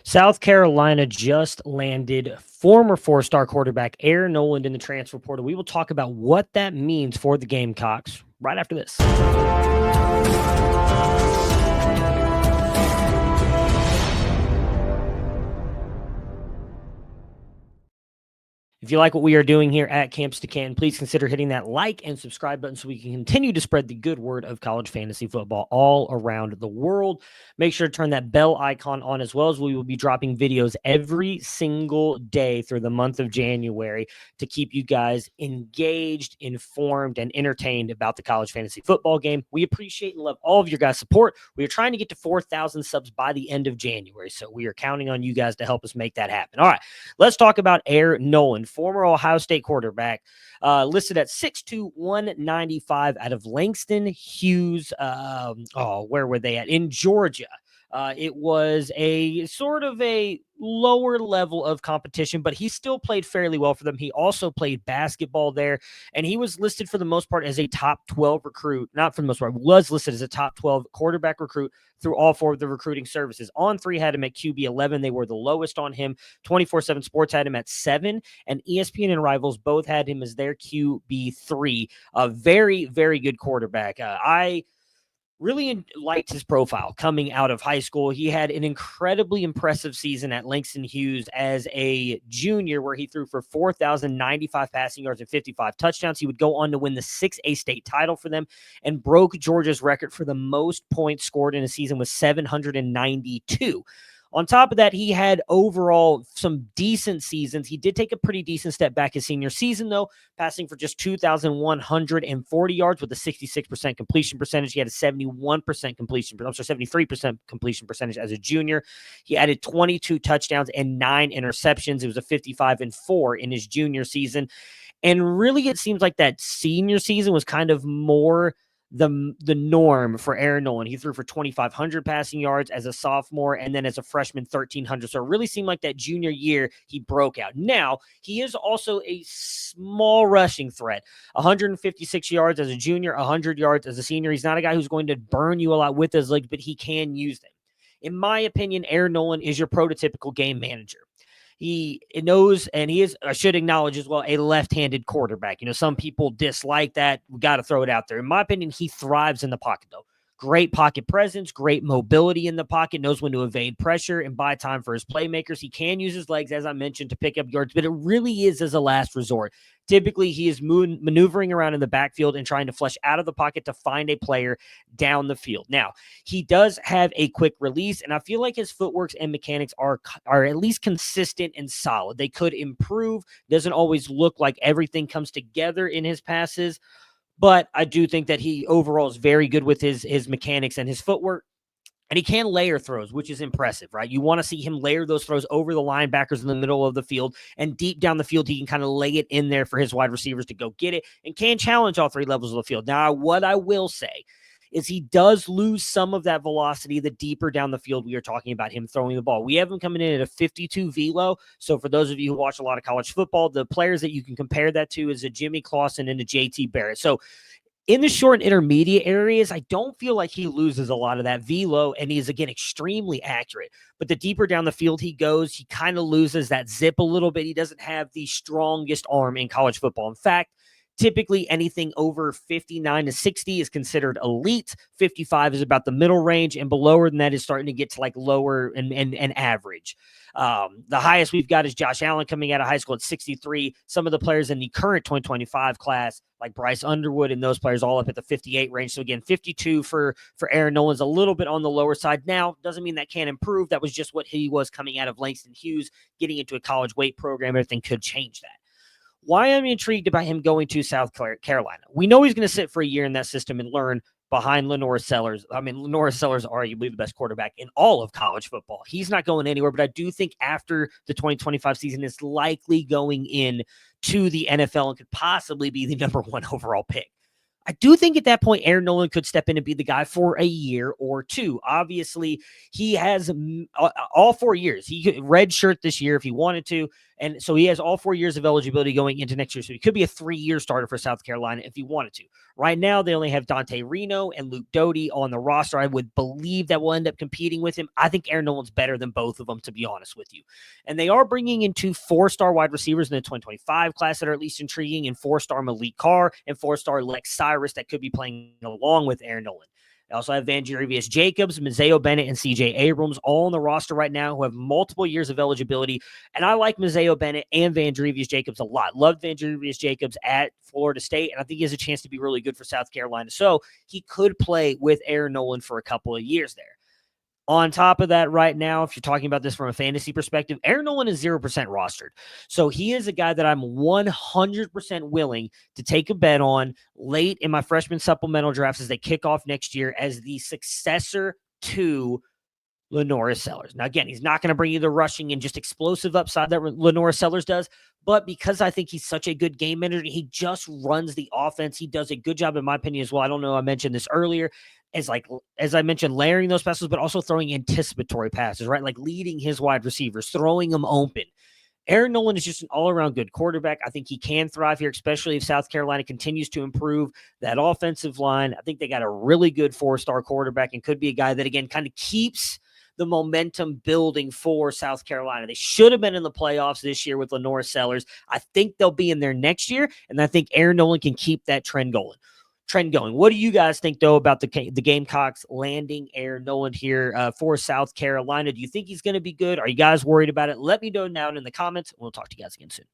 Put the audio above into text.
South Carolina just landed former four-star quarterback Air Noland in the transfer portal. We will talk about what that means for the Gamecocks right after this. If you like what we are doing here at Campus to Canton, please consider hitting that like and subscribe button so we can continue to spread the good word of college fantasy football all around the world. Make sure to turn that bell icon on as well, as we will be dropping videos every single day through the month of January to keep you guys engaged, informed, and entertained about the college fantasy football game. We appreciate and love all of your guys' support. We are trying to get to 4,000 subs by the end of January, so we are counting on you guys to help us make that happen. All right, let's talk about Air Noland, former Ohio State quarterback, listed at 6'2", 195 out of Langston Hughes. Where were they at? In Georgia. It was a sort of a lower level of competition, but he still played fairly well for them. He also played basketball there, and he was listed for the most part as a top 12 recruit. Not for the most part, was listed as a top 12 quarterback recruit through all four of the recruiting services. On3 had him at QB 11. They were the lowest on him. 24/7 Sports had him at 7, and ESPN and Rivals both had him as their QB 3. A very, very good quarterback. I really liked his profile coming out of high school. He had an incredibly impressive season at Langston Hughes as a junior, where he threw for 4,095 passing yards and 55 touchdowns. He would go on to win the 6A state title for them and broke Georgia's record for the most points scored in a season with 792. On top of that, he had overall some decent seasons. He did take a pretty decent step back his senior season, though, passing for just 2,140 yards with a 66% completion percentage. He had a 73% completion percentage as a junior. He added 22 touchdowns and 9 interceptions. It was a 55-4 in his junior season. And really, it seems like that senior season was kind of more the norm for Air Noland. He threw for 2,500 passing yards as a sophomore, and then as a freshman, 1,300. So it really seemed like that junior year he broke out. Now, he is also a small rushing threat. 156 yards as a junior, 100 yards as a senior. He's not a guy who's going to burn you a lot with his legs, but he can use them. In my opinion, Air Noland is your prototypical game manager. He knows, and he is, I should acknowledge as well, a left-handed quarterback. You know, some people dislike that. We got to throw it out there. In my opinion, he thrives in the pocket, though. Great pocket presence, great mobility in the pocket, knows when to evade pressure and buy time for his playmakers. He can use his legs, as I mentioned, to pick up yards, but it really is as a last resort. Typically, he is maneuvering around in the backfield and trying to flush out of the pocket to find a player down the field. Now, he does have a quick release, and I feel like his footwork and mechanics are at least consistent and solid. They could improve. Doesn't always look like everything comes together in his passes, but I do think that he overall is very good with his mechanics and his footwork. And he can layer throws, which is impressive, right? You want to see him layer those throws over the linebackers in the middle of the field, and deep down the field, he can kind of lay it in there for his wide receivers to go get it and can challenge all three levels of the field. Now, what I will say is he does lose some of that velocity the deeper down the field we are talking about him throwing the ball. We have him coming in at a 52 velo. So for those of you who watch a lot of college football, the players that you can compare that to is a Jimmy Clausen and a JT Barrett. So in the short and intermediate areas, I don't feel like he loses a lot of that velo, and he's, again, extremely accurate. But the deeper down the field he goes, he kind of loses that zip a little bit. He doesn't have the strongest arm in college football. In fact, typically anything over 59 to 60 is considered elite. 55 is about the middle range, and below than that is starting to get to like lower and average. The highest we've got is Josh Allen coming out of high school at 63. Some of the players in the current 2025 class, like Bryce Underwood and those players, all up at the 58 range. So again, 52 for Aaron Noland's a little bit on the lower side. Now, doesn't mean that can't improve. That was just what he was coming out of Langston Hughes, getting into a college weight program. Everything could change that. Why I'm intrigued about him going to South Carolina. We know he's going to sit for a year in that system and learn behind Lenore Sellers. I mean, Lenore Sellers is arguably the best quarterback in all of college football. He's not going anywhere, but I do think after the 2025 season is likely going in to the NFL and could possibly be the number 1 overall pick. I do think at that point, Aaron Noland could step in and be the guy for a year or two. Obviously, he has all 4 years. He could redshirt this year if he wanted to, And so he has all 4 years of eligibility going into next year. So he could be a 3-year starter for South Carolina if he wanted to. Right now, they only have Dante Reno and Luke Doty on the roster. I would believe that will end up competing with him. I think Air Noland's better than both of them, to be honest with you. And they are bringing in 2 4-star wide receivers in the 2025 class that are at least intriguing, and 4-star Malik Carr and 4-star Lex Cyrus that could be playing along with Air Noland. They also have Vandarivius Jacobs, Mazeo Bennett, and CJ Abrams all on the roster right now who have multiple years of eligibility. And I like Mazeo Bennett and Vandarivius Jacobs a lot. Loved Vandarivius Jacobs at Florida State, and I think he has a chance to be really good for South Carolina. So he could play with Air Noland for a couple of years there. On top of that, right now, if you're talking about this from a fantasy perspective, Air Noland is 0% rostered. So he is a guy that I'm 100% willing to take a bet on late in my freshman supplemental drafts as they kick off next year as the successor to Lenora Sellers. Now, again, he's not going to bring you the rushing and just explosive upside that Lenora Sellers does, but because I think he's such a good game manager, he just runs the offense. He does a good job, in my opinion, as well. I don't know, I mentioned this earlier, as I mentioned, layering those passes, but also throwing anticipatory passes, right? Like leading his wide receivers, throwing them open. Aaron Noland is just an all-around good quarterback. I think he can thrive here, especially if South Carolina continues to improve that offensive line. I think they got a really good 4-star quarterback and could be a guy that, again, kind of keeps the momentum building for South Carolina. They should have been in the playoffs this year with Lenora Sellers. I think they'll be in there next year, and I think Aaron Noland can keep that trend going. What do you guys think, though, about the Gamecocks landing Air Noland here for South Carolina? Do you think he's going to be good? Are you guys worried about it? Let me know down in the comments. We'll talk to you guys again soon.